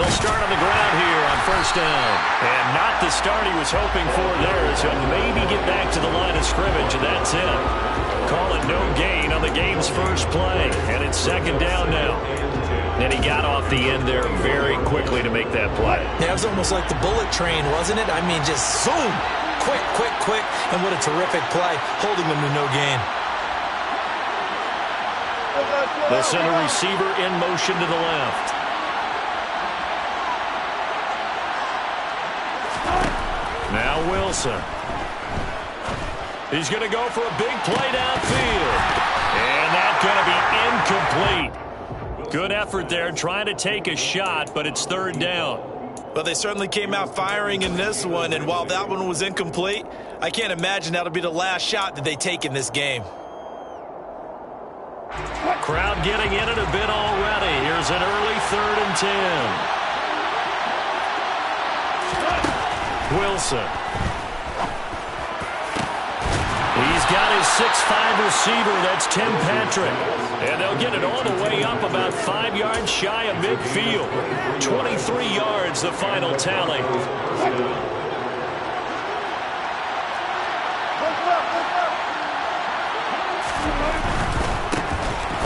They'll start on the ground here on first down. And not the start he was hoping for there, as he'll maybe get back to the line of scrimmage, and that's it. Call it no gain on the game's first play. And it's second down now. And he got off the end there very quickly to make that play. Yeah, it was almost like the bullet train, wasn't it? I mean, just zoom. Quick, quick, quick. And what a terrific play, holding them to no gain. They'll send a receiver in motion to the left. Now Wilson. He's going to go for a big play downfield. And that's going to be incomplete. Good effort there, trying to take a shot, but it's third down. Well, they certainly came out firing in this one, and while that one was incomplete, I can't imagine that'll be the last shot that they take in this game. Crowd getting in it a bit already. Here's an early 3rd and 10. Wilson. He's got his 6'5" receiver. That's Tim Patrick. And they'll get it all the way up about 5 yards shy of midfield. 23 yards, the final tally.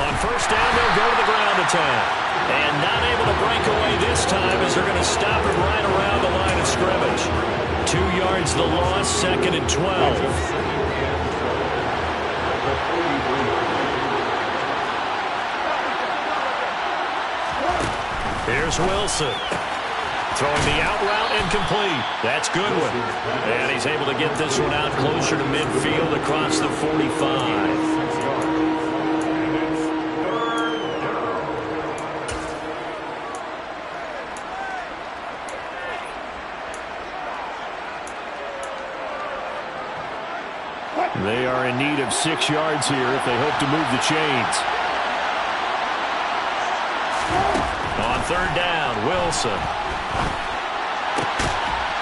On first down, they'll go to the ground attack. And not able to break away this time as they're going to stop it right around the line of scrimmage. 2 yards the loss, 2nd and 12. Here's Wilson. Throwing the out route incomplete. That's Goodwin. And he's able to get this one out closer to midfield across the 45. They are in need of 6 yards here if they hope to move the chains. On third down, Wilson.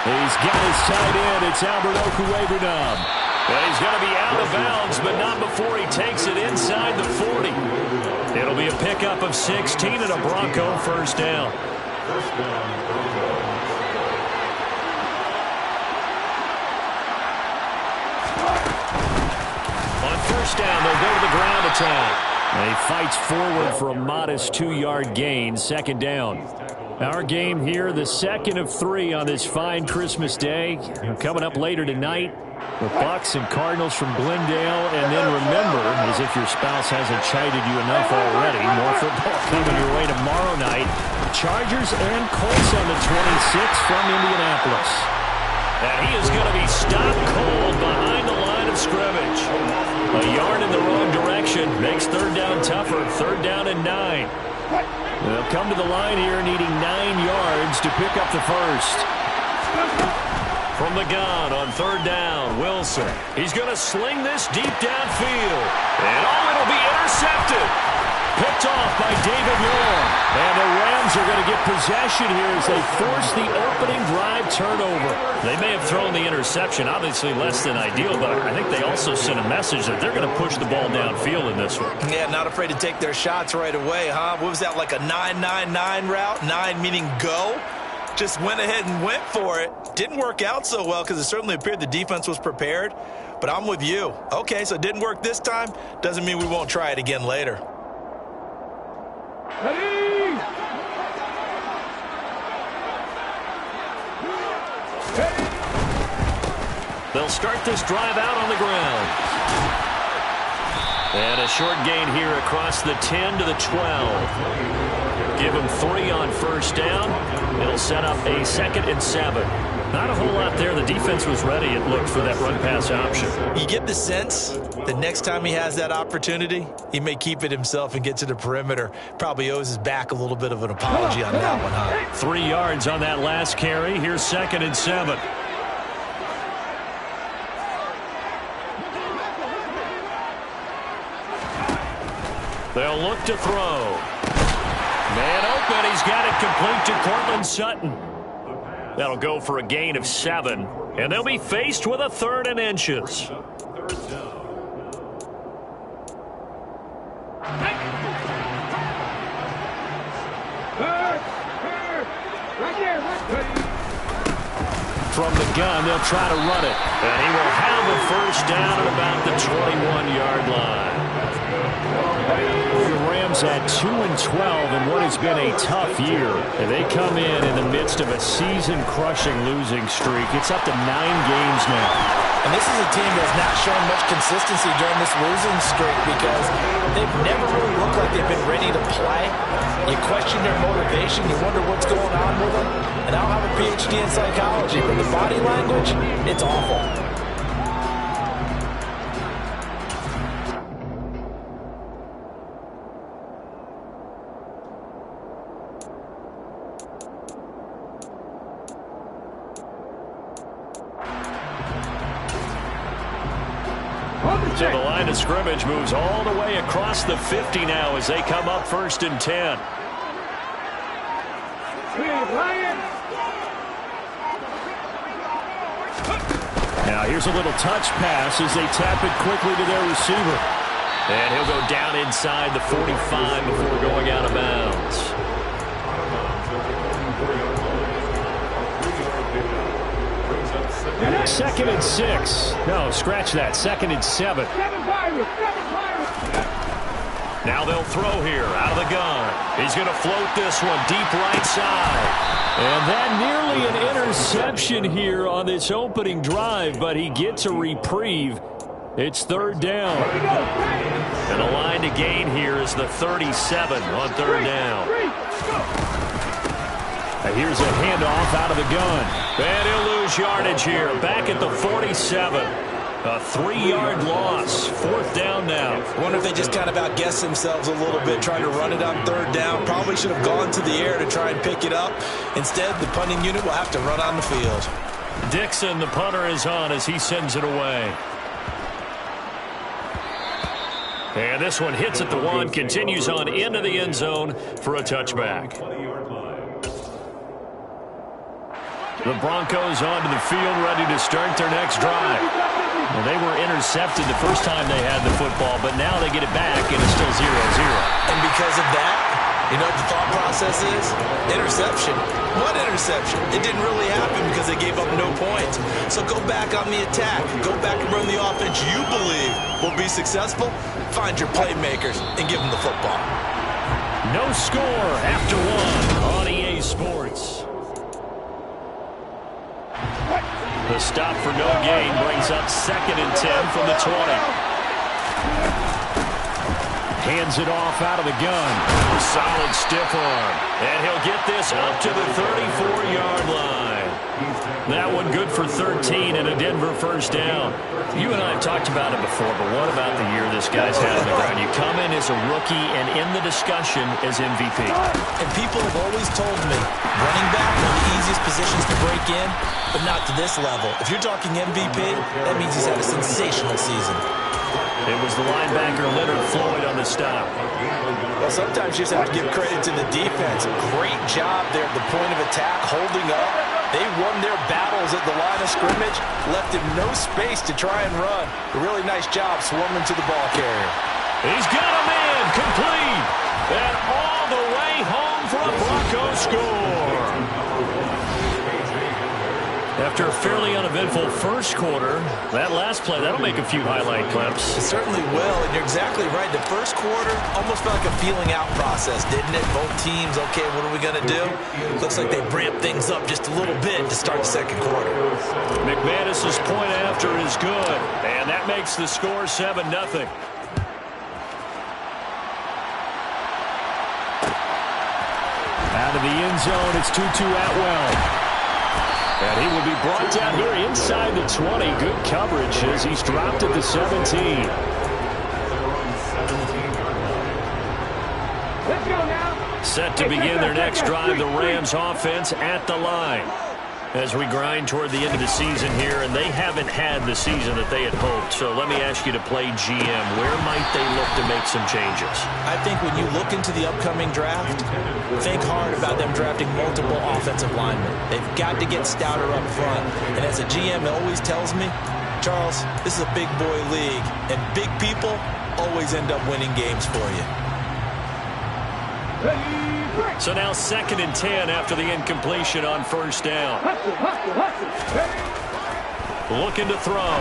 He's got his tight end. It's Albert Okwuegbunam. And he's going to be out of bounds, but not before he takes it inside the 40. It'll be a pickup of 16 and a Bronco first down. On first down, they'll go to the ground attack. And he fights forward for a modest 2-yard gain, second down. Our game here, the second of 3 on this fine Christmas day. Coming up later tonight, the Bucks and Cardinals from Glendale. And then remember, as if your spouse hasn't chided you enough already, more football coming your way tomorrow night. Chargers and Colts on the 26th from Indianapolis. And he is going to be stopped cold behind the line of scrimmage. A yard in the wrong direction makes third down tougher. Third down and 9. They'll come to the line here needing 9 yards to pick up the first. From the gun on third down, Wilson. He's going to sling this deep downfield. And it'll be intercepted. Picked off by David Long. And the Rams are going to get possession here as they force the opening drive turnover. They may have thrown the interception, obviously less than ideal, but I think they also sent a message that they're going to push the ball downfield in this one. Yeah, not afraid to take their shots right away, huh? What was that, like a 9-9-9 route? 9 meaning go? Just went ahead and went for it. Didn't work out so well because it certainly appeared the defense was prepared. But I'm with you. Okay, so it didn't work this time. Doesn't mean we won't try it again later. Ready? They'll start this drive out on the ground. And a short gain here across the 10 to the 12. Give them 3 on first down. It'll set up a 2nd and 7. Not a whole lot there. The defense was ready, it looked, for that run-pass option. You get the sense the next time he has that opportunity, he may keep it himself and get to the perimeter. Probably owes his back a little bit of an apology on that one, huh? 3 yards on that last carry. Here's 2nd and 7. They'll look to throw. Man open. He's got it complete to Cortland Sutton. That'll go for a gain of 7. And they'll be faced with a 3rd and inches. from the gun. They'll try to run it. And he will have a first down at about the 21-yard line. The Rams at 2-12 in what has been a tough year. And they come in the midst of a season-crushing losing streak. It's up to 9 games now. And this is a team that's not shown much consistency during this losing streak because they've never really looked like they've been ready to play. You question their motivation. You wonder what's going on with them. And I don't have a PhD in psychology, but the body language, it's awful. So the line of scrimmage moves all the way across the 50 now as they come up 1st and 10. Now here's a little touch pass as they tap it quickly to their receiver. And he'll go down inside the 45 before going out of bounds. Second and 6. No, scratch that. 2nd and 7. Now they'll throw here out of the gun. He's going to float this one deep right side. And that nearly an interception here on this opening drive, but he gets a reprieve. It's 3rd down. And the line to gain here is the 37 on 3rd down. Here's a handoff out of the gun. And he'll lose yardage here. Back at the 47. A 3-yard loss. 4th down now. I wonder if they just kind of outguessed themselves a little bit trying to run it on 3rd down. Probably should have gone to the air to try and pick it up. Instead, the punting unit will have to run on the field. Dixon, the punter, is on as he sends it away. And this one hits at the 1. Continues on into the end zone for a touchback. The Broncos onto the field, ready to start their next drive. Well, they were intercepted the first time they had the football, but now they get it back, and it's still 0-0. And because of that, you know what the thought process is? Interception. What interception? It didn't really happen because they gave up no points. So go back on the attack. Go back and run the offense you believe will be successful. Find your playmakers and give them the football. No score after 1 on EA Sports. The stop for no gain brings up 2nd and 10 from the 20. Hands it off out of the gun. Solid stiff arm. And he'll get this up to the 34-yard line. That one good for 13 and a Denver first down. You and I have talked about it before, but what about the year this guy's had on the ground? You come in as a rookie and in the discussion as MVP. And people have always told me, running back, one of the easiest positions to break in, but not to this level. If you're talking MVP, that means he's had a sensational season. It was the linebacker Leonard Floyd on the stop. Well, sometimes you just have to give credit to the defense. Great job there at the point of attack, holding up. They won their battles at the line of scrimmage, left him no space to try and run. A really nice job swarming to the ball carrier. He's got a man complete. And all the way home for a Broncos score. After a fairly uneventful first quarter, that last play, that'll make a few highlight clips. It certainly will, and you're exactly right. The first quarter almost felt like a feeling out process, didn't it? Both teams, okay, what are we going to do? Looks like they ramped things up just a little bit to start the second quarter. McManus's point after is good, and that makes the score 7-0. Out of the end zone, it's Tutu Atwell. And he will be brought down here inside the 20. Good coverage as he's dropped at the 17. Set to begin their next drive, the Rams offense at the line. As we grind toward the end of the season here, and they haven't had the season that they had hoped. So let me ask you to play GM. Where might they look to make some changes? I think when you look into the upcoming draft, think hard about them drafting multiple offensive linemen. They've got to get stouter up front. And as a GM always tells me, Charles, this is a big boy league, and big people always end up winning games for you. So now 2nd and 10 after the incompletion on first down. Looking to throw.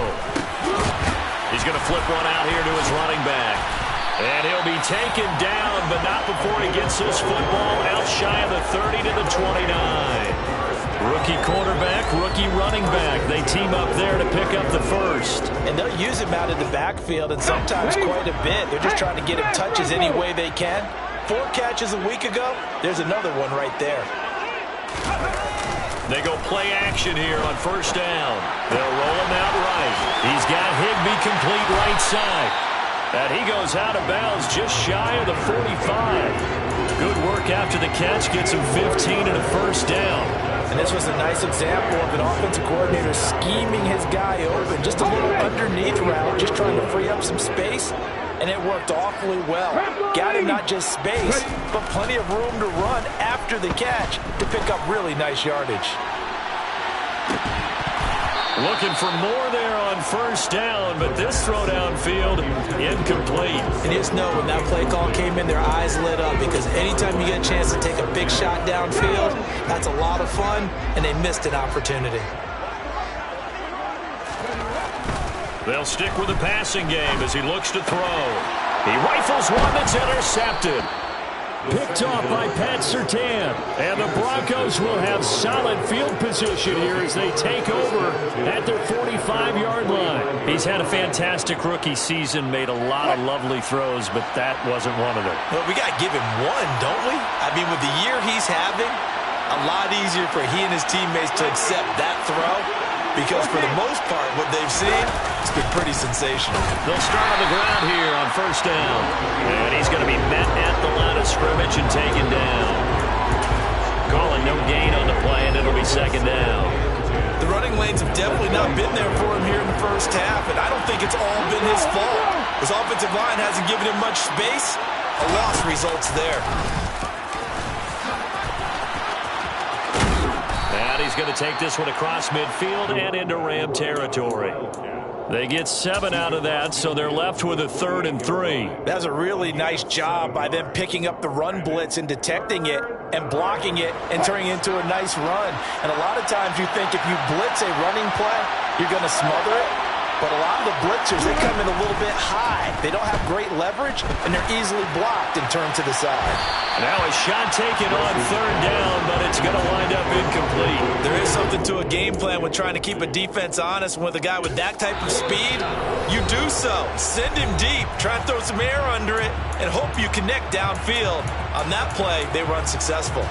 He's going to flip one out here to his running back. And he'll be taken down, but not before he gets his football out shy of the 30 to the 29. Rookie quarterback, rookie running back. They team up there to pick up the first. And they'll use him out in the backfield, and sometimes quite a bit. They're just trying to get him touches any way they can. 4 catches a week ago. There's another one right there. They go play action here on first down. They'll roll him out right. He's got Higbee complete right side. And he goes out of bounds just shy of the 45. Good work after the catch. Gets him 15 and a first down. And this was a nice example of an offensive coordinator scheming his guy open. Just a little underneath route, just trying to free up some space. And it worked awfully well. Got him not just space, but plenty of room to run after the catch to pick up really nice yardage. Looking for more there on first down, but this throw downfield, incomplete. And just know when that play call came in, their eyes lit up, because anytime you get a chance to take a big shot downfield, that's a lot of fun, and they missed an opportunity. They'll stick with the passing game as he looks to throw. He rifles one that's intercepted. Picked off by Pat Surtain. And the Broncos will have solid field position here as they take over at their 45-yard line. He's had a fantastic rookie season, made a lot of lovely throws, but that wasn't one of them. Well, we got to give him one, don't we? I mean, with the year he's having, a lot easier for he and his teammates to accept that throw, because for the most part, what they've seen, it's been pretty sensational. They'll start on the ground here on first down. And he's going to be met at the line of scrimmage and taken down. Calling no gain on the play, and it'll be second down. The running lanes have definitely not been there for him here in the first half, and I don't think it's all been his fault. His offensive line hasn't given him much space. A loss results there. And he's going to take this one across midfield and into Ram territory. They get 7 out of that, so they're left with a 3rd and 3. That's a really nice job by them picking up the run blitz and detecting it and blocking it and turning it into a nice run. And a lot of times you think if you blitz a running play, you're going to smother it. But a lot of the blitzers, they come in a little bit high. They don't have great leverage, and they're easily blocked and turned to the side. Now a shot taken on 3rd down, but it's going to wind up incomplete. There is something to a game plan with trying to keep a defense honest. With a guy with that type of speed, you do so. Send him deep. Try and throw some air under it and hope you connect downfield. On that play, they were unsuccessful.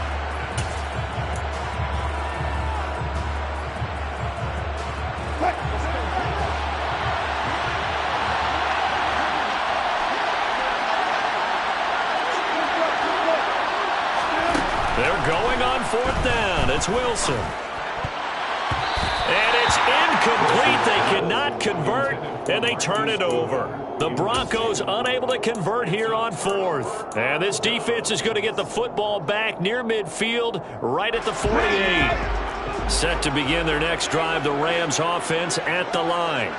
They're going on 4th down. It's Wilson. And it's incomplete. They cannot convert, and they turn it over. The Broncos unable to convert here on 4th. And this defense is going to get the football back near midfield, right at the 48. Set to begin their next drive, the Rams offense at the line.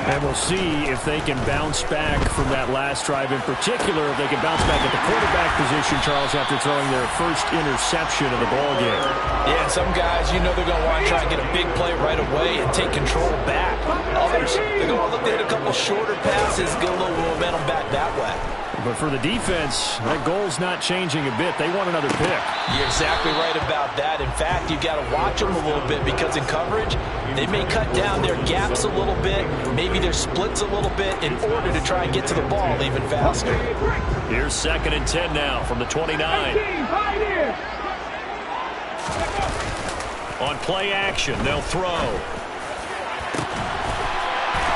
And we'll see if they can bounce back from that last drive in particular, if they can bounce back at the quarterback position, Charles, after throwing their first interception of the ballgame. Yeah, and some guys, you know they're going to want to try and get a big play right away and take control back. Others, they're going to look to hit a couple shorter passes, get a little momentum back that way. But for the defense, that goal's not changing a bit. They want another pick. You're exactly right about that. In fact, you've got to watch them a little bit, because in coverage, they may cut down their gaps a little bit, maybe their splits a little bit, in order to try and get to the ball even faster. Here's 2nd and 10 now from the 29. On play action, they'll throw.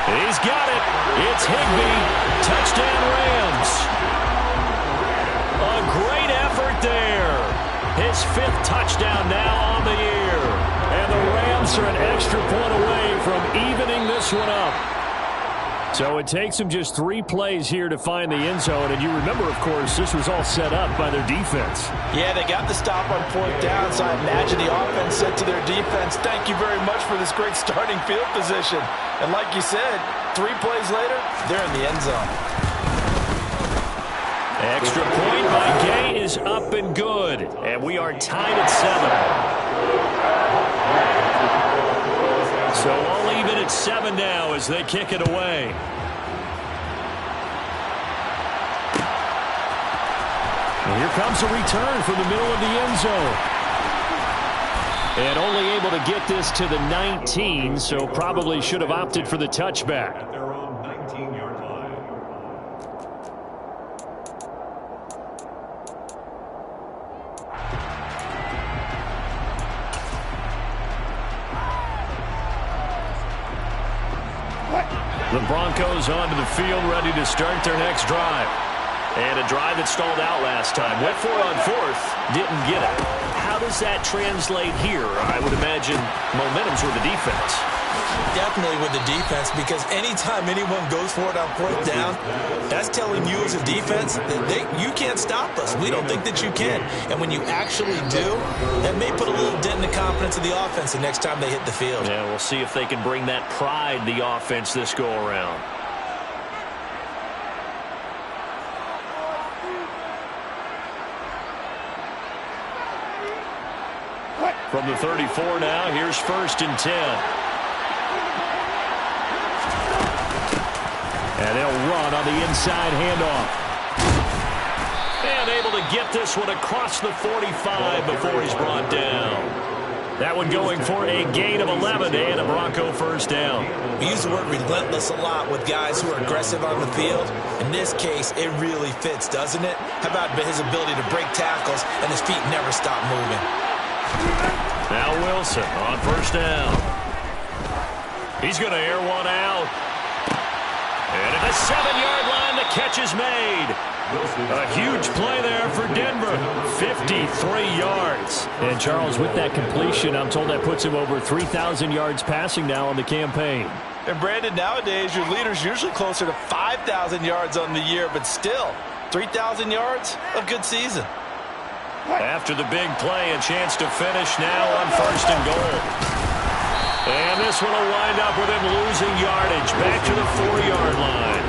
He's got it. It's Higbee. Touchdown Rams. A great effort there. His 5th touchdown now on the year. And the Rams are an extra point away from evening this one up. So it takes them just 3 plays here to find the end zone. And you remember, of course, this was all set up by their defense. Yeah, they got the stop on 4th down, so I imagine the offense said to their defense, thank you very much for this great starting field position. And like you said, 3 plays later, they're in the end zone. Extra point by Gay is is up and good. And we are tied at 7. So all even at 7 now as they kick it away. And here comes a return from the middle of the end zone. And only able to get this to the 19, so probably should have opted for the touchback. At their own 19-yard line. The Broncos onto the field, ready to start their next drive. And a drive that stalled out last time. Went for it on 4th, didn't get it. How does that translate here? I would imagine momentum's with the defense. Definitely with the defense, because anytime anyone goes for it on 4th down, that's telling you as a defense that you can't stop us. We don't think that you can. And when you actually do, that may put a little dent in the confidence of the offense the next time they hit the field. Yeah, we'll see if they can bring that pride to the offense this go-around. From the 34 now, here's 1st and 10. And they'll run on the inside handoff. And able to get this one across the 45 before he's brought down. That one going for a gain of 11 and a Bronco 1st down. We use the word relentless a lot with guys who are aggressive on the field. In this case, it really fits, doesn't it? How about his ability to break tackles and his feet never stop moving? Now Wilson on 1st down. He's going to air one out. And at the 7-yard line, the catch is made. A huge play there for Denver. 53 yards. And Charles, with that completion, I'm told that puts him over 3,000 yards passing now on the campaign. And Brandon, nowadays, your leader's usually closer to 5,000 yards on the year, but still, 3,000 yards, a good season. After the big play, a chance to finish now on 1st and goal. And this one will wind up with him losing yardage back to the 4-yard line.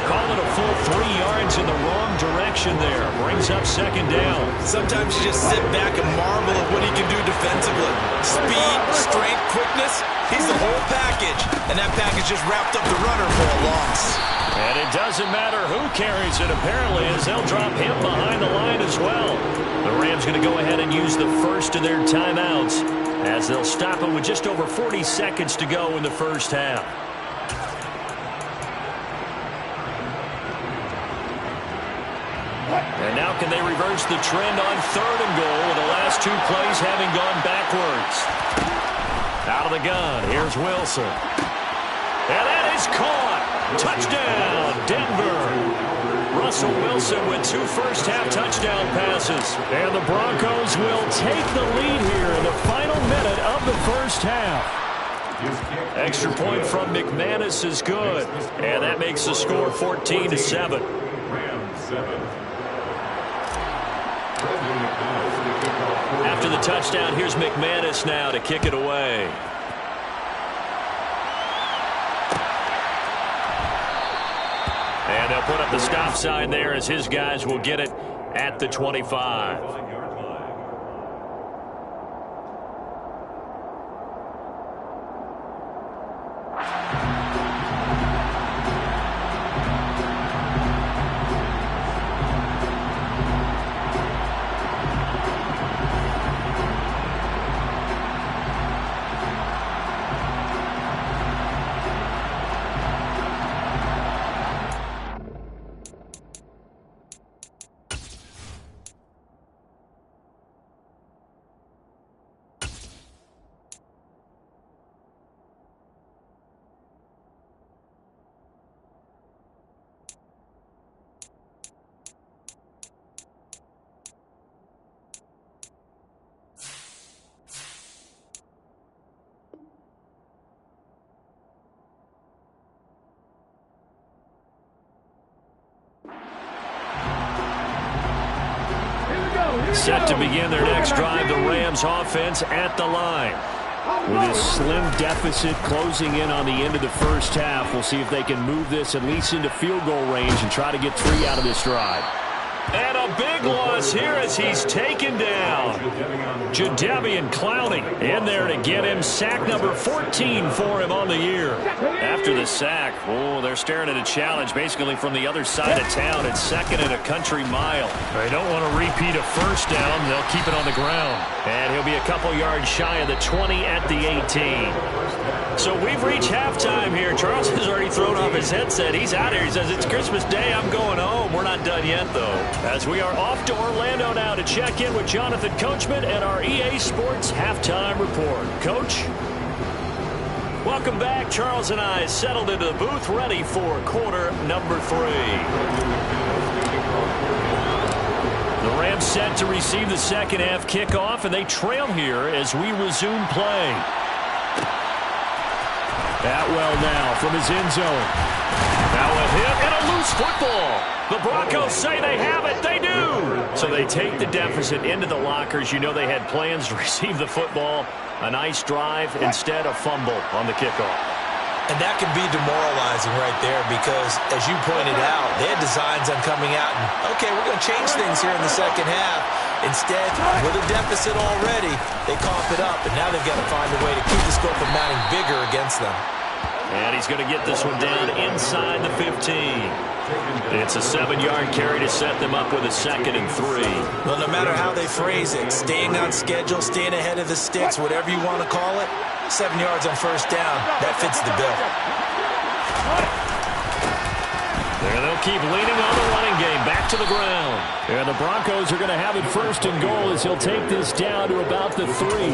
Call it a full 3 yards in the wrong direction there. Brings up 2nd down. Sometimes you just sit back and marvel at what he can do defensively. Speed, strength, quickness. He's the whole package. And that package just wrapped up the runner for a loss. And it doesn't matter who carries it, apparently, as they'll drop him behind the line as well. The Rams going to go ahead and use the first of their timeouts as they'll stop it with just over 40 seconds to go in the 1st half. And now can they reverse the trend on 3rd and goal with the last 2 plays having gone backwards? Out of the gun, here's Wilson. And that is caught. Touchdown, Denver. Russell Wilson with 2 first-half touchdown passes. And the Broncos will take the lead here in the final minute of the 1st half. Extra point from McManus is good. And that makes the score 14-7. After the touchdown, here's McManus now to kick it away. And they'll put up the stop sign there as his guys will get it at the 25. Set to begin their next drive, the Rams offense at the line. With this slim deficit closing in on the end of the 1st half, we'll see if they can move this at least into field goal range and try to get 3 out of this drive. And a big loss here as he's taken down. Jadeveon Clowney in there to get him. Sack number 14 for him on the year. After the sack, they're staring at a challenge basically from the other side of town. It's second and a country mile. They don't want to repeat a first down. They'll keep it on the ground. And he'll be a couple yards shy of the 20 at the 18. So we've reached halftime here. Charles has already thrown off his headset. He's out here. He says, it's Christmas Day. I'm going home. We're not done yet, though. As we are off to Orlando now to check in with Jonathan Coachman and our EA Sports Halftime Report. Coach? Welcome back. Charles and I settled into the booth ready for quarter number 3. The Rams set to receive the second half kickoff, and they trail here as we resume play. Atwell now from his end zone. Now a hit and a loose football. The Broncos say they have it. They do. So they take the deficit into the lockers. You know they had plans to receive the football. A nice drive, instead a fumble on the kickoff. And that can be demoralizing right there because, as you pointed out, they had designs on coming out and, okay, we're going to change things here in the second half. Instead, with a deficit already, they cough it up, and now they've got to find a way to keep the score from mounting bigger against them. And he's going to get this one down inside the 15. It's a 7-yard carry to set them up with a 2nd and 3. Well, no matter how they phrase it, staying on schedule, staying ahead of the sticks, whatever you want to call it, 7 yards on first down, that fits the bill. There they'll keep leaning on the running game. Back to the ground. And the Broncos are going to have it 1st and goal as he'll take this down to about the 3.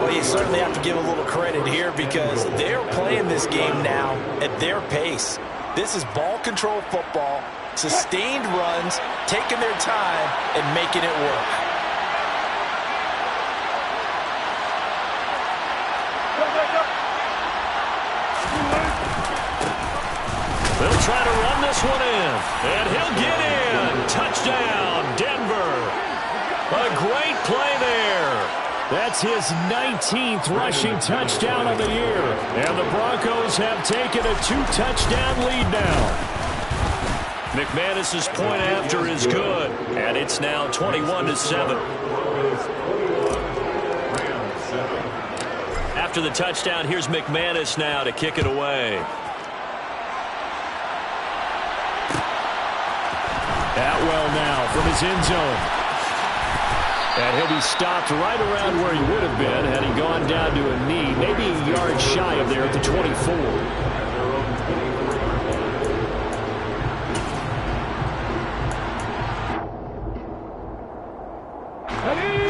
Well, you certainly have to give a little credit here because they're playing this game now at their pace. This is ball control football, sustained runs, taking their time, and making it work. They'll try to run this one in, and he'll get in. Touchdown, Denver. A great play there. That's his 19th rushing touchdown of the year. And the Broncos have taken a 2-touchdown lead now. McManus's point after is good, and it's now 21-7. After the touchdown, here's McManus now to kick it away. Atwell now from his end zone. And he'll be stopped right around where he would have been had he gone down to a knee, maybe a yard shy of there at the 24.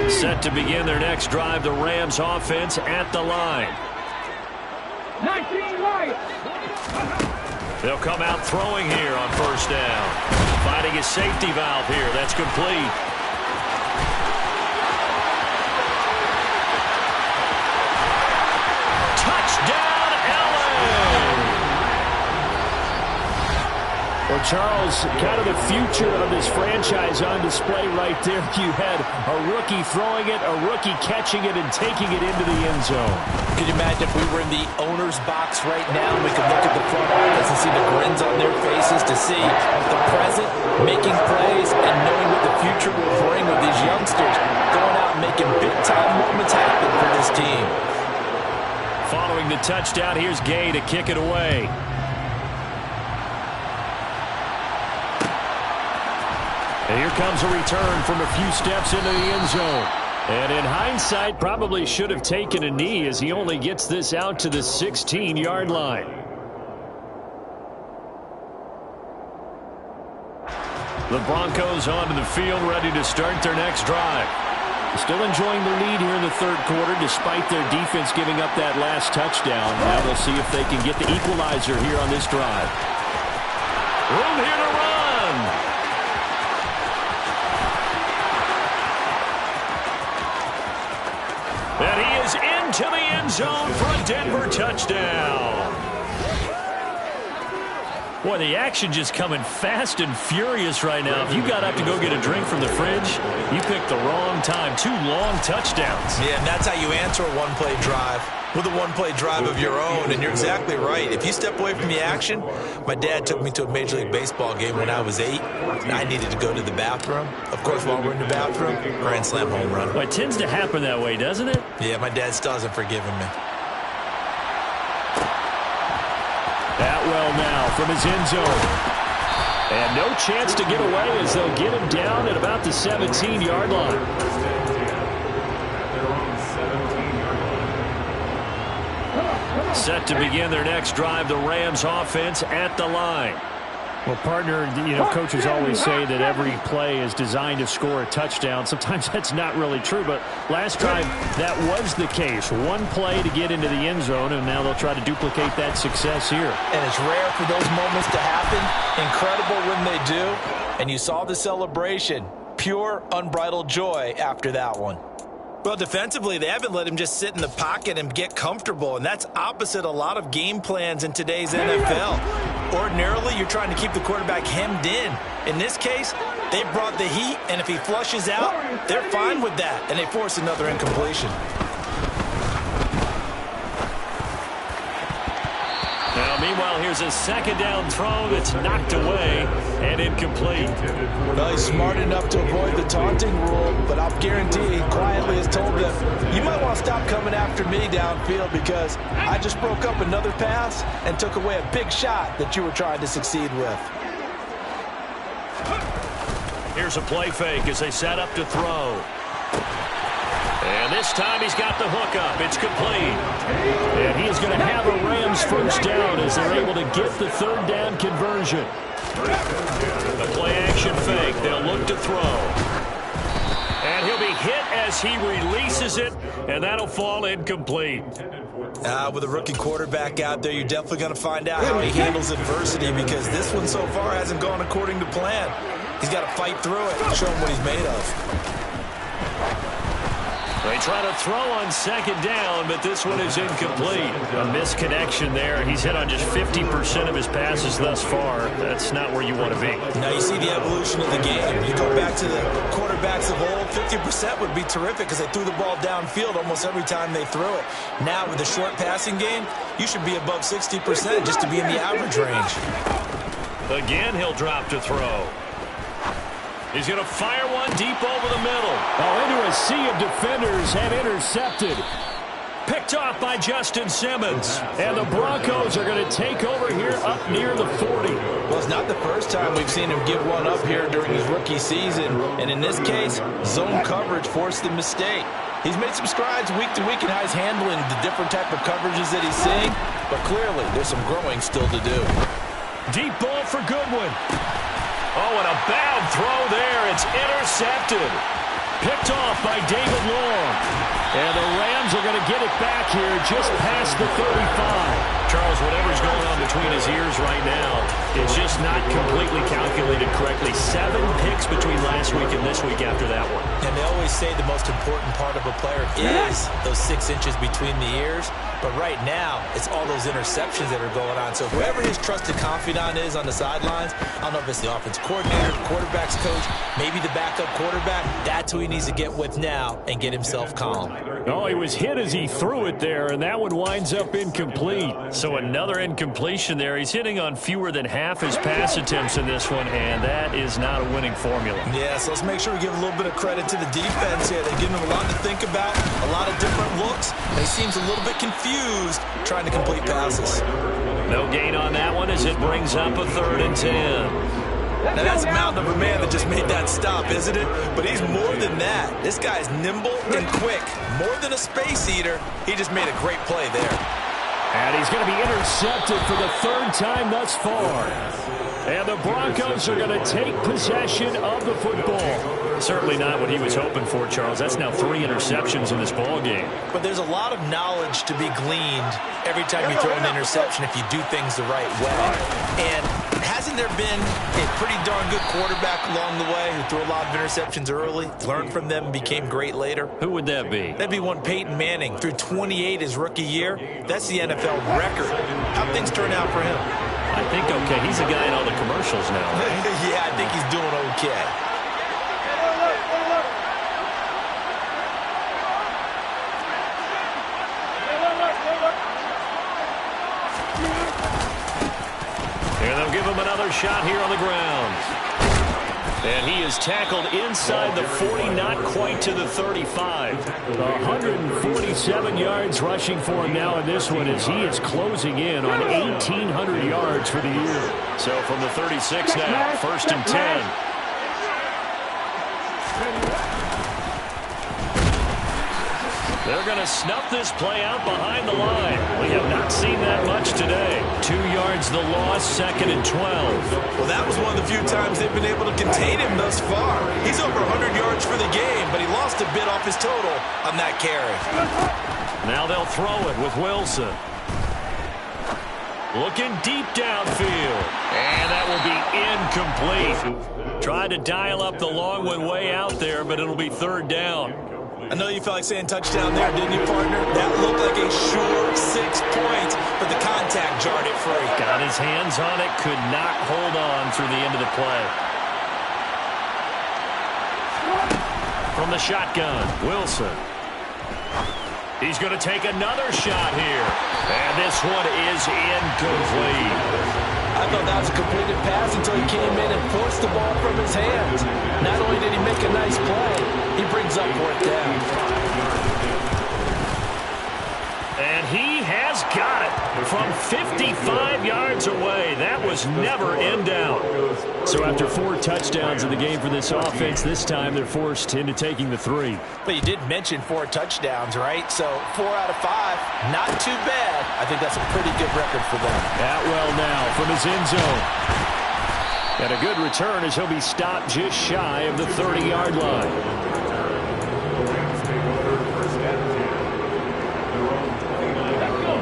Set to begin their next drive, the Rams offense at the line. 19 right. They'll come out throwing here on first down. Finding his safety valve here. That's complete. Touchdown, LA! Well, Charles, kind of the future of this franchise on display right there. You had a rookie throwing it, a rookie catching it, and taking it into the end zone. Could you imagine if we were in the owner's box right now and we could look at the front office and see the grins on their faces to see the present making plays and knowing what the future will bring with these youngsters going out and making big-time moments happen for this team. Following the touchdown, here's Gay to kick it away. And here comes a return from a few steps into the end zone. And in hindsight, probably should have taken a knee as he only gets this out to the 16-yard line. The Broncos onto the field, ready to start their next drive. Still enjoying the lead here in the third quarter, despite their defense giving up that last touchdown. Now we'll see if they can get the equalizer here on this drive. Room here to run. And he is into the end zone for a Denver touchdown. Boy, the action just coming fast and furious right now. If you got up to go get a drink from the fridge, you picked the wrong time. 2 long touchdowns. Yeah, and that's how you answer a one-play drive. with a one-play drive of your own, and you're exactly right. If you step away from the action, my dad took me to a Major League Baseball game when I was 8, and I needed to go to the bathroom. Of course, while we're in the bathroom, grand slam home run. Well, it tends to happen that way, doesn't it? Yeah, my dad still hasn't forgiven me. Atwell now from his end zone. And no chance to get away as they'll get him down at about the 17-yard line. Set to begin their next drive, the Rams offense at the line. Well, partner, coaches always say that every play is designed to score a touchdown. Sometimes that's not really true, but last drive that was the case. One play to get into the end zone, and now they'll try to duplicate that success here. And it's rare for those moments to happen. Incredible when they do. And you saw the celebration. Pure, unbridled joy after that one. Well, defensively, they haven't let him just sit in the pocket and get comfortable, and that's opposite a lot of game plans in today's NFL. Ordinarily, you're trying to keep the quarterback hemmed in. In this case, they brought the heat, and if he flushes out, they're fine with that, and they force another incompletion. Now, meanwhile, here's a second down throw that's knocked away and incomplete. Well, he's smart enough to avoid the taunting rule, but I'll guarantee he quietly has told them, you might want to stop coming after me downfield because I just broke up another pass and took away a big shot that you were trying to succeed with. Here's a play fake as they set up to throw. And this time he's got the hook up. It's complete. And he is going to have a Rams first down as they're able to get the third down conversion. The play action fake. They'll look to throw. And he'll be hit as he releases it, and that'll fall incomplete. With a rookie quarterback out there, you're definitely going to find out how he handles adversity because this one so far hasn't gone according to plan. He's got to fight through it and show him what he's made of. They try to throw on second down, but this one is incomplete. A misconnection there. He's hit on just 50% of his passes thus far. That's not where you want to be. Now you see the evolution of the game. You go back to the quarterbacks of old, 50% would be terrific because they threw the ball downfield almost every time they threw it. Now with the short passing game, you should be above 60% just to be in the average range. Again, he'll drop to throw. He's going to fire one deep over the middle. Oh, into a sea of defenders and intercepted. Picked off by Justin Simmons. And the Broncos are going to take over here up near the 40. Well, it's not the first time we've seen him give one up here during his rookie season. And in this case, zone coverage forced the mistake. He's made some strides week to week in how he's handling the different type of coverages that he's seeing. But clearly, there's some growing still to do. Deep ball for Goodwin. Oh, and a bad throw there. It's intercepted. Picked off by David Long. And the Rams are going to get it back here just past the 35. Charles, whatever's going on between his ears right now, it's just not completely calculated correctly. 7 picks between last week and this week after that one. And they always say the most important part of a player is those 6 inches between the ears. But right now, it's all those interceptions that are going on. So whoever his trusted confidant is on the sidelines, I don't know if it's the offense coordinator, the quarterback's coach, maybe the backup quarterback, that's who he needs to get with now and get himself calm. Oh, he was hit as he threw it there, and that one winds up incomplete. So another incompletion there. He's hitting on fewer than half his pass attempts in this one, and that is not a winning formula. Yeah, so let's make sure we give a little bit of credit to the defense here. They're giving him a lot to think about, a lot of different looks, and he seems a little bit confused trying to complete passes. No gain on that one as it brings up a 3rd and 10. Now that's a mountain of a man that just made that stop, isn't it? But he's more than that. This guy's nimble and quick. More than a space eater, he just made a great play there. And he's going to be intercepted for the 3rd time thus far. And the Broncos are going to take possession of the football. Certainly not what he was hoping for, Charles. That's now 3 interceptions in this ball game. But there's a lot of knowledge to be gleaned every time you throw an interception if you do things the right way. And hasn't there been a pretty darn good quarterback along the way who threw a lot of interceptions early, learned from them, and became great later? Who would that be? That'd be one Peyton Manning. Threw 28 his rookie year. That's the NFL record. How'd things turn out for him? I think okay. He's a guy in all the commercials now, right? Yeah, I think he's doing okay. another shot here on the ground. And he is tackled inside the 40, not quite to the 35. 147 yards rushing for him now in this one as he is closing in on 1,800 yards for the year. So from the 36 now, 1st and 10. They're going to snuff this play out behind the line. We have not seen that much today. 2 yards the loss, 2nd and 12. Well, that was one of the few times they've been able to contain him thus far. He's over 100 yards for the game, but he lost a bit off his total on that carry. Now they'll throw it with Wilson. Looking deep downfield. And that will be incomplete. Tried to dial up the long one way out there, but it'll be 3rd down. I know you felt like saying touchdown there, didn't you, partner? That looked like a sure 6 points, but the contact jarred it free. Got his hands on it, could not hold on through the end of the play. From the shotgun, Wilson. He's going to take another shot here. And this one is incomplete. I thought that was a completed pass until he came in and forced the ball from his hands. Not only did he make a nice play, he brings up 4th down. And he has got it from 55 yards away. That was never in doubt. So after 4 touchdowns in the game for this offense, this time they're forced into taking the 3. But you did mention 4 touchdowns, right? So 4 out of 5, not too bad. I think that's a pretty good record for them. Atwell now from his end zone. And a good return as he'll be stopped just shy of the 30-yard line.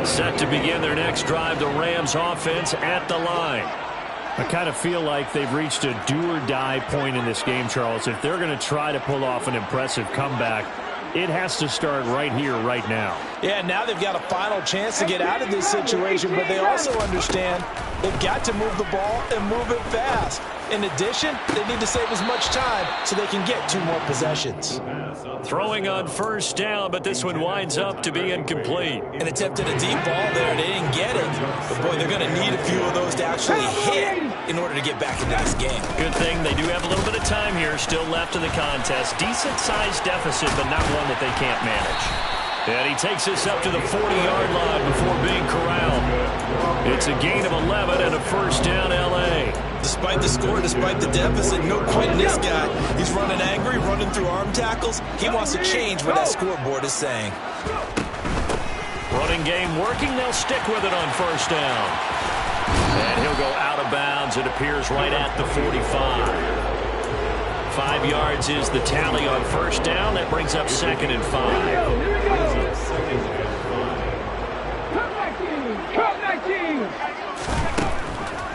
Set to begin their next drive, the Rams offense at the line. I kind of feel like they've reached a do-or-die point in this game, Charles. If they're going to try to pull off an impressive comeback, it has to start right here, right now. Yeah, now they've got a final chance to get out of this situation, but they also understand they've got to move the ball and move it fast. In addition, they need to save as much time so they can get 2 more possessions. Throwing on 1st down, but this one winds up to be incomplete. An attempt at a deep ball there. They didn't get it. But, boy, they're going to need a few of those to actually hit in order to get back into this game. Good thing they do have a little bit of time here still left in the contest. Decent-sized deficit, but not one that they can't manage. And he takes this up to the 40-yard line before being corralled. It's a gain of 11 and a 1st down L.A. Despite the score, despite the deficit, no quitting this guy. He's running angry, running through arm tackles. He wants to change what that scoreboard is saying. Running game working. They'll stick with it on 1st down. And he'll go out of bounds. It appears right at the 45. 5 yards is the tally on 1st down. That brings up 2nd and 5.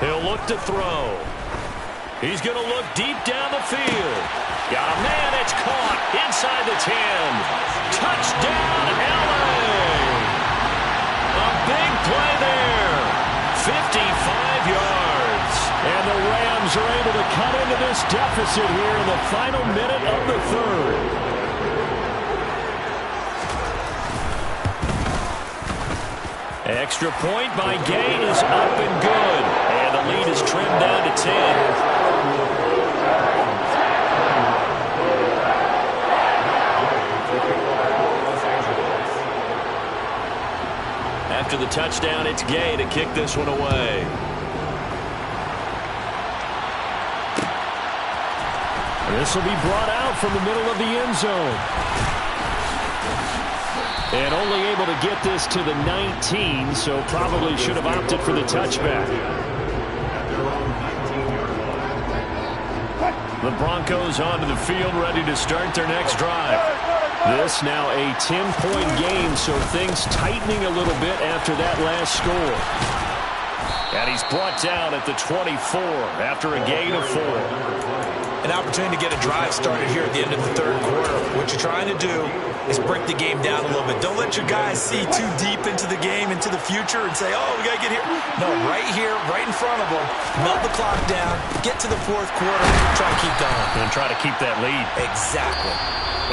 He'll look to throw. He's going to look deep down the field. Got a man. It's caught inside the 10. Touchdown, LA. A big play there. 55 yards. And the Rams are able to cut into this deficit here in the final minute of the 3rd. Extra point by Gay is up and good. And the lead is trimmed down to 10. After the touchdown, it's Gay to kick this one away. This will be brought out from the middle of the end zone. And only able to get this to the 19, so probably should have opted for the touchback. The Broncos onto the field, ready to start their next drive. This now a 10-point game, so things tightening a little bit after that last score. And he's brought down at the 24 after a gain of 4. An opportunity to get a drive started here at the end of the 3rd quarter. What you're trying to do is break the game down a little bit. Don't let your guys see too deep into the game, into the future, and say, oh, we got to get here. No, right here, right in front of them, melt the clock down, get to the 4th quarter, try to keep going. And try to keep that lead. Exactly.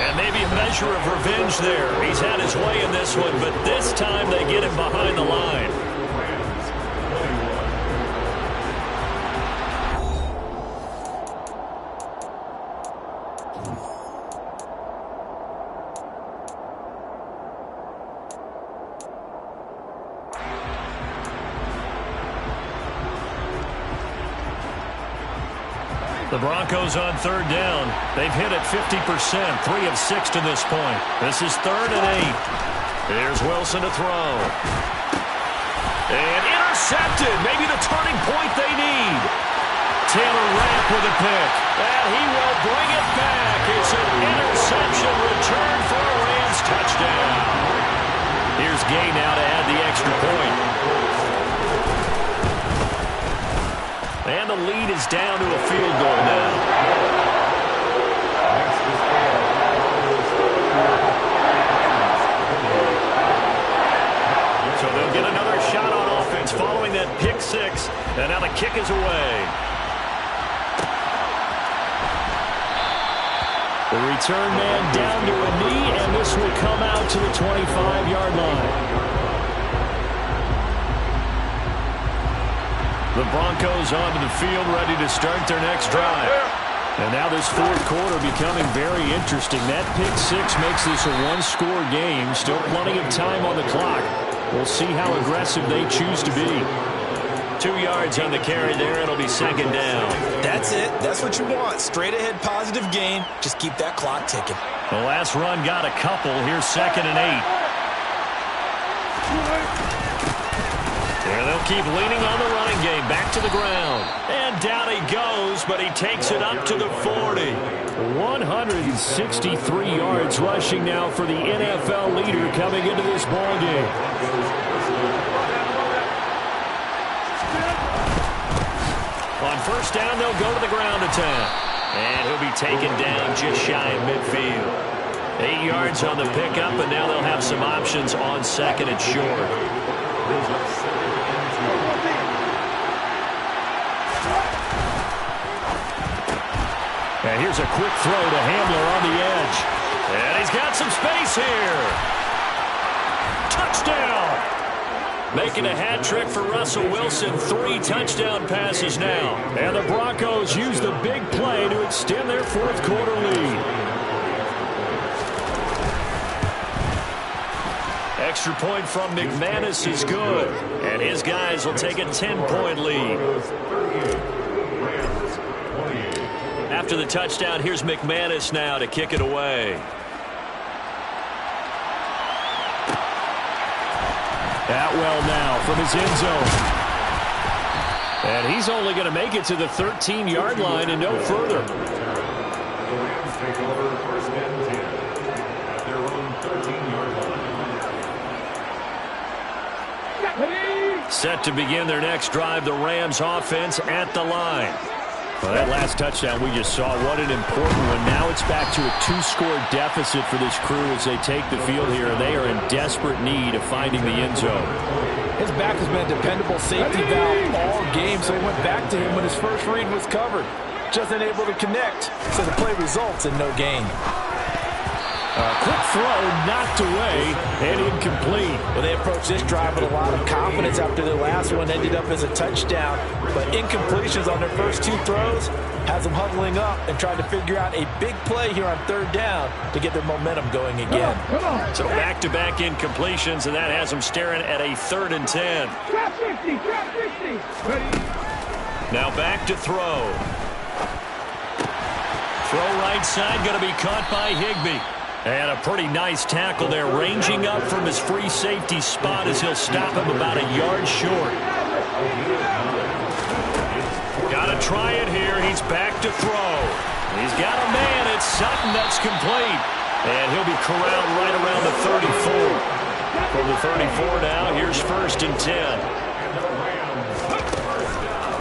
And maybe a measure of revenge there. He's had his way in this one, but this time they get him behind the line. The Broncos on third down. They've hit it 50%, 3 of 6 to this point. This is 3rd and 8. Here's Wilson to throw. And intercepted. Maybe the turning point they need. Taylor Rapp with a pick. And he will bring it back. It's an interception return for a Rams touchdown. Here's Gay now to add the extra point. And the lead is down to a field goal now. So they'll get another shot on offense following that pick six. And now the kick is away. The return man down to a knee, and this will come out to the 25-yard line. The Broncos onto the field, ready to start their next drive. And now this fourth quarter becoming very interesting. That pick six makes this a one-score game. Still plenty of time on the clock. We'll see how aggressive they choose to be. 2 yards on the carry there. It'll be second down. That's it. That's what you want. Straight ahead positive gain. Just keep that clock ticking. The last run got a couple. Here's 2nd and 8. And they'll keep leaning on the running game. Back to the ground. And down he goes, but he takes it up to the 40. 163 yards rushing now for the NFL leader coming into this ball game. On first down, they'll go to the ground attack. And he'll be taken down just shy of midfield. 8 yards on the pickup, and now they'll have some options on 2nd and short. And here's a quick throw to Hamler on the edge. And he's got some space here. Touchdown! Making a hat trick for Russell Wilson. 3 touchdown passes now. And the Broncos use the big play to extend their fourth quarter lead. Extra point from McManus is good. And his guys will take a 10-point lead. After the touchdown, here's McManus now to kick it away. Atwell now from his end zone. And he's only going to make it to the 13-yard line and no further. The Rams take over 1st and 10 at their own 13-yard line. Set to begin their next drive, the Rams offense at the line. Well, that last touchdown we just saw, what an important one. Now it's back to a 2-score deficit for this crew as they take the field here. They are in desperate need of finding the end zone. His back has been a dependable safety valve all game, so he went back to him when his first read was covered. Just unable to connect, so the play results in no gain. A quick throw knocked away and incomplete. Well, they approached this drive with a lot of confidence after their last one ended up as a touchdown. But incompletions on their first 2 throws has them huddling up and trying to figure out a big play here on 3rd down to get their momentum going again. So back-to-back incompletions, and that has them staring at a 3rd and 10. Trap 50, trap 50. Now back to throw. Throw right side, going to be caught by Higbee. And a pretty nice tackle there, ranging up from his free safety spot as he'll stop him about a yard short. Got to try it here. He's back to throw. He's got a man. It's Sutton. That's complete. And he'll be corralled right around the 34. From the 34 now, here's 1st and 10.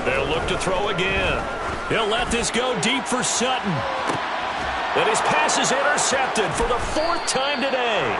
They'll look to throw again. He'll let this go deep for Sutton. And his pass is intercepted for the 4th time today.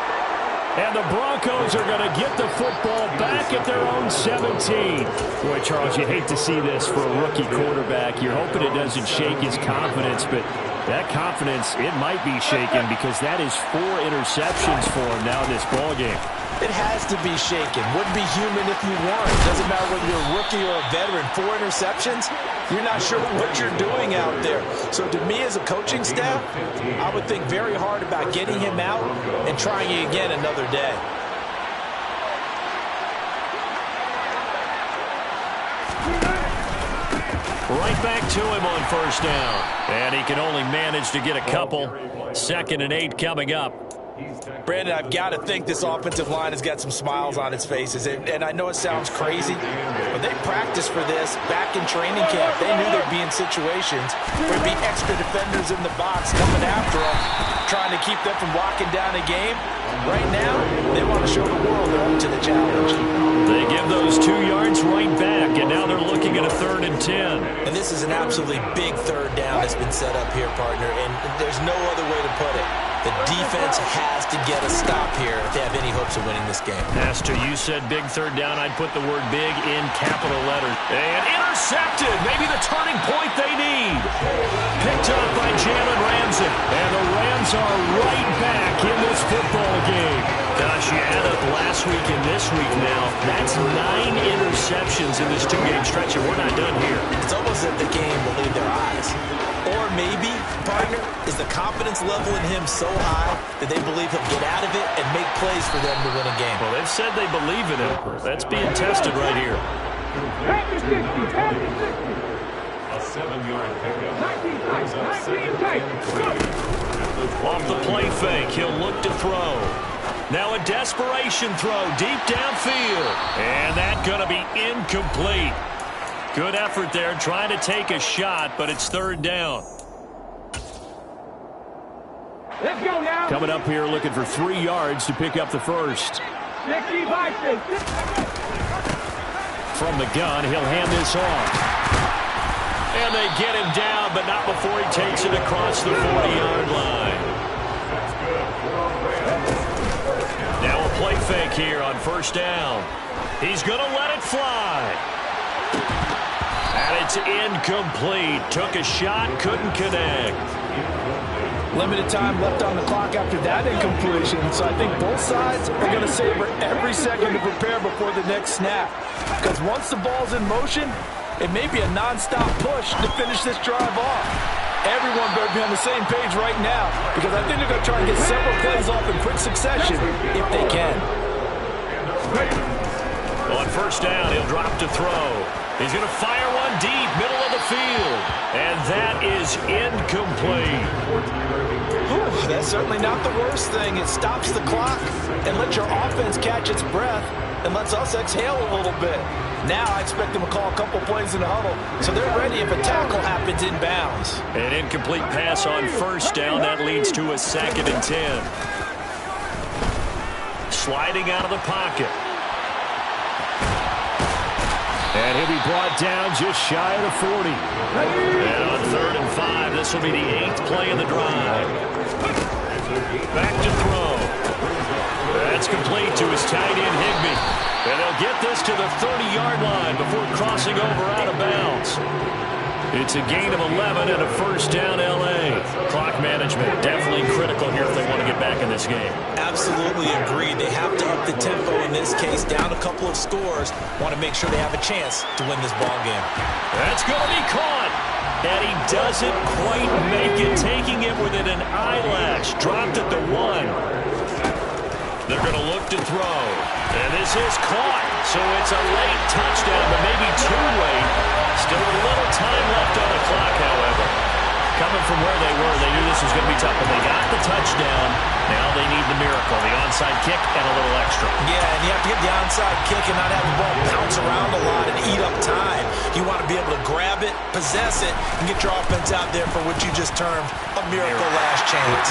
And the Broncos are going to get the football back at their own 17. Boy, Charles, you hate to see this for a rookie quarterback. You're hoping it doesn't shake his confidence, but that confidence, it might be shaken because that is 4 interceptions for him now in this ballgame. It has to be shaken. Wouldn't be human if you weren't. Doesn't matter whether you're a rookie or a veteran. 4 interceptions, you're not sure what you're doing out there. So to me as a coaching staff, I would think very hard about getting him out and trying it again another day. Right it back to him on first down. And he can only manage to get a couple. 2nd and 8 coming up. Brandon, I've got to think this offensive line has got some smiles on its faces. And I know it sounds crazy, but they practiced for this back in training camp. They knew they'd be in situations where there'd be extra defenders in the box coming after them, trying to keep them from locking down a game. Right now, they want to show the world they're up to the challenge. They give those 2 yards right back, and now they're looking at a 3rd and 10. And this is an absolutely big 3rd down that's been set up here, partner, and there's no other way to put it. The defense has to get a stop here if they have any hopes of winning this game. Pastor, you said big 3rd down. I'd put the word big in capital letters. And intercepted. Maybe the turning point they need. Picked up by Jalen Ramsey. And the Rams are right back in this football game. Gosh, you add up last week and this week now. That's 9 interceptions in this 2-game stretch, and we're not done here. It's almost that the game will leave their eyes. Or maybe, partner, is the confidence level in him so high that they believe he'll get out of it and make plays for them to win a game. Well, they've said they believe in him. That's being tested right here. Pass the 60, pass the 60. A 7-yard pickup. 19 tight, 19 tight. Off the play fake, he'll look to throw. Now a desperation throw deep downfield. And that's going to be incomplete. Good effort there, trying to take a shot, but it's 3rd down. Let's go now. Coming up here looking for 3 yards to pick up the first. 60 by 60. From the gun, he'll hand this off. And they get him down, but not before he takes it across the 40-yard line. Now a play fake here on 1st down. He's going to let it fly. And it's incomplete. Took a shot, couldn't connect. Limited time left on the clock after that incompletion, so I think both sides are going to savor every second to prepare before the next snap. Because once the ball's in motion, it may be a non-stop push to finish this drive off. Everyone better be on the same page right now, because I think they're going to try and get several plays off in quick succession if they can. On 1st down, he'll drop to throw. He's going to fire one deep, middle of the field. And that is incomplete. Whew, that's certainly not the worst thing. It stops the clock and lets your offense catch its breath and lets us exhale a little bit. Now I expect them to call a couple plays in the huddle, so they're ready if a tackle happens in bounds. An incomplete pass on 1st down. That leads to a 2nd and 10. Sliding out of the pocket. And he'll be brought down just shy of the 40. And on 3rd and 5, this will be the 8th play of the drive. Back to throw. That's complete to his tight end, Higbee. And they'll get this to the 30-yard line before crossing over out of bounds. It's a gain of 11 and a 1st down, L.A. Clock management definitely critical here if they want to get back in this game. Absolutely agreed. They have to up the tempo in this case, down a couple of scores. Want to make sure they have a chance to win this ball game. That's going to be caught. And he doesn't quite make it, taking it within an eyelash. Dropped at the 1. They're going to look to throw. And this is caught. So it's a late touchdown, but maybe too late. Still a little time left on the clock, however. Coming from where they were, they knew this was going to be tough, but they got the touchdown. Now they need the miracle, the onside kick and a little extra. Yeah, and you have to get the onside kick and not have the ball bounce around a lot and eat up time. You want to be able to grab it, possess it, and get your offense out there for what you just termed a miracle last chance.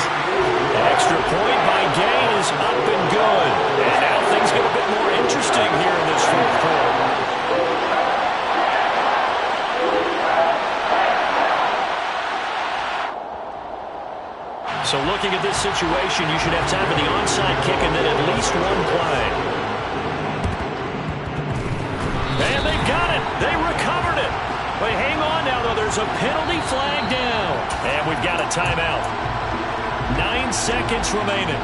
Extra point by Gain is up and good. And now things get a bit more interesting here in this 4th quarter. So looking at this situation, you should have time for the onside kick and then at least one play. And they got it. They recovered it. But hang on now, though. There's a penalty flag down. And we've got a timeout. 9 seconds remaining.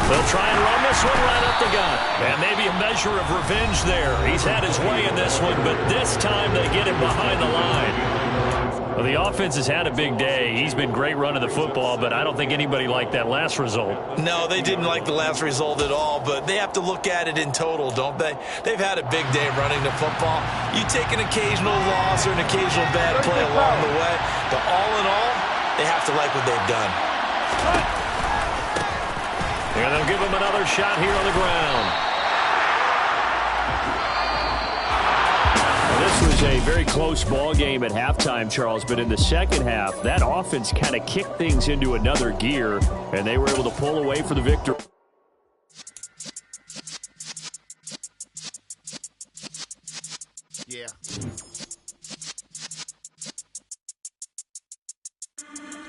They'll try and run this one right up the gut. And maybe a measure of revenge there. He's had his way in this one, but this time they get him behind the line. Well, the offense has had a big day. He's been great running the football, but I don't think anybody liked that last result. No, they didn't like the last result at all, but they have to look at it in total, don't they? They've had a big day running the football. You take an occasional loss or an occasional bad play along the way, but all in all, they have to like what they've done. And they'll give him another shot here on the ground. This was a very close ball game at halftime, Charles, but in the second half, that offense kind of kicked things into another gear, and they were able to pull away for the victory. Yeah.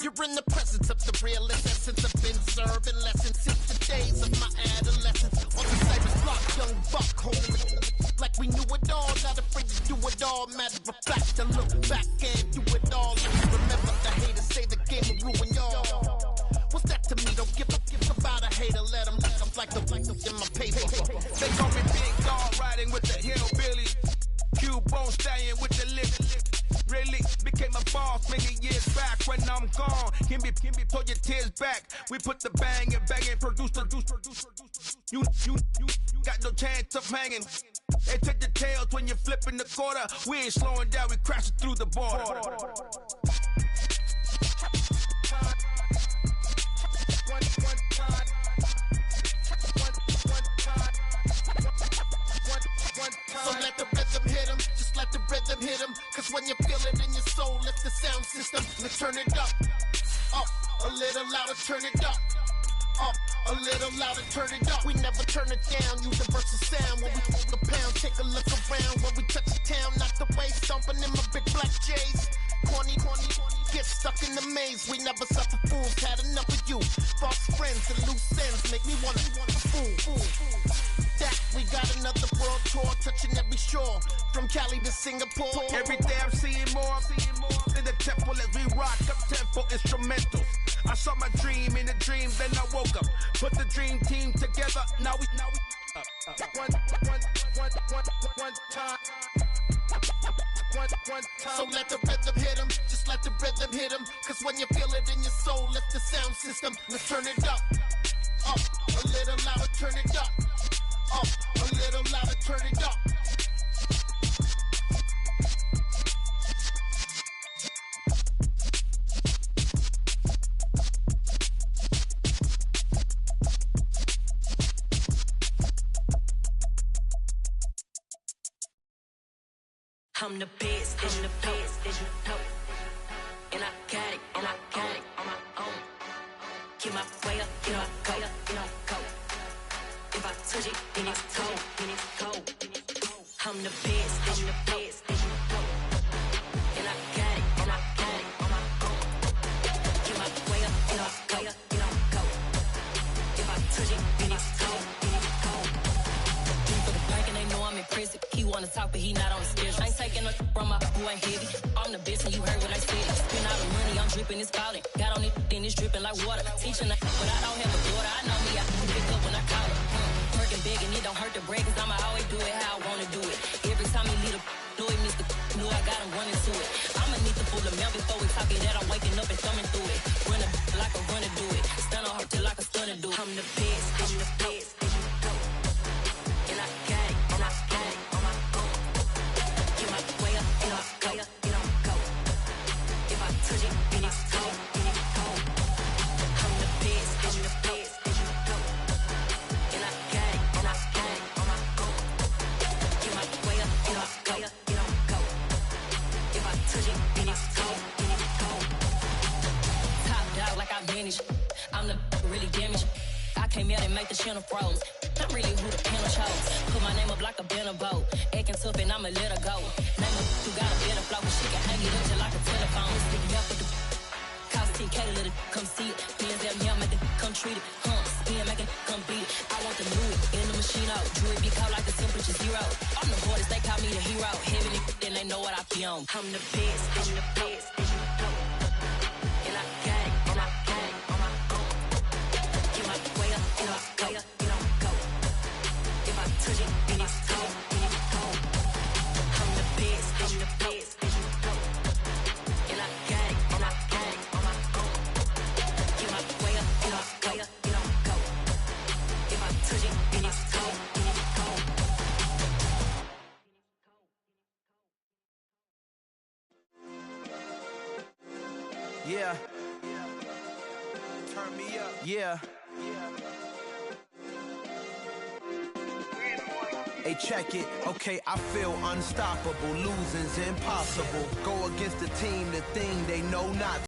You're in the presence of the real essence. I've been serving lessons since the days of my adolescence. On the cyber block, young buck holding it like we knew it all. Not afraid to do it all. Matter of fact, to look back and do it all. Remember the haters say the game will ruin y'all. What's that to me? Don't give about a hater. Let them like the in my paper. They call me Big Dog, riding with the hillbilly. Cubone staying with the lip. Really became a boss many years back. When I'm gone, can be pull your tears back. We put the bang and produce. You got no chance of hanging. They take the tails when you're flipping the quarter. We ain't slowing down, we crashing through the border. So let the rhythm hit him, just let the rhythm hit him. Cause when you feel it in your soul, lift the sound system. Let's turn it up, a little louder, turn it up, a little louder, turn it up. We never turn it down, universal sound. When we hold the pound, take a look around. When we touch the town, not the way, stomping in my big black J's. Corny, get stuck in the maze. We never suffer fools, had enough of you. False friends and loose ends make me wanna fool. That we got another world tour, touching every shore, from Cali to Singapore. Every day I'm seeing more in the temple as we rock up tempo instrumentals. I saw my dream in a dream, then I woke up. Put the dream team together. Now we one time. So let the rhythm hit him, just let the rhythm hit him. Cause when you feel it in your soul, lift the sound system. Let's turn it up, a little louder, turn it up, a little louder, turn it up. I'm the best, and the best, as you know. And I got it, on my own. Get my way up, get my go, go. If I touch it, then it's cold, I'm the best, and the best, as you know. And I got it, on my own. Get my way up, get my go. If I touch it, then it's cold. For the bank and they know I'm impressive. He wanna talk, but he not on the schedule. I ain't taking no from my boy heavy. I'm the best and you heard what I said. Spend all the money, I'm dripping, it's falling. Got on it, then it's dripping like water. Teaching her, but I don't have a daughter. I know me, I can pick up when I call her. Working big and it don't hurt the break, cause I'ma always do it how I wanna do it. Every time he lead a know he missed the know I got him running to it. I'ma need to pull the mail before we talk it that I'm waking up and thumbing through it. Run a like a runner do it. Stun on her till like a stunner do it. I'm the best, I'm the best. And I got it, and I got it on my own. Get my way up, get my go. If I touch it, then it's cold, I'm the best, I'm the best, and I got it, and I got it on my own. Get my way up, get my go. If I touch it, then it's cold, Top dog like I vanished. I'm the really damaged. I came out and make the channel froze. I'm really who the panel chose. Put my name up like a banner boat. Acting tough and I'ma let her go. Name her who got a better flow. She can hang it up just like a telephone. Stick up with the cost 10K to let it come see it. Hands down here, make it come treat it. Spin, make it come beat it. I want the new it in the machine out. Jewelry be cold like the temperature zero. I'm the boys, they call me the hero. Heaven and then they know what I be on. I'm the best, I'm the best. And I got it, and I got it on my own. Get my way up, get my go. If I touch it, then it's cold, I'm the best, I'm the best. And I Yeah. Turn me up. Yeah. Hey, check it. Okay, I feel unstoppable. Losing's impossible. Go against the team, the thing they know not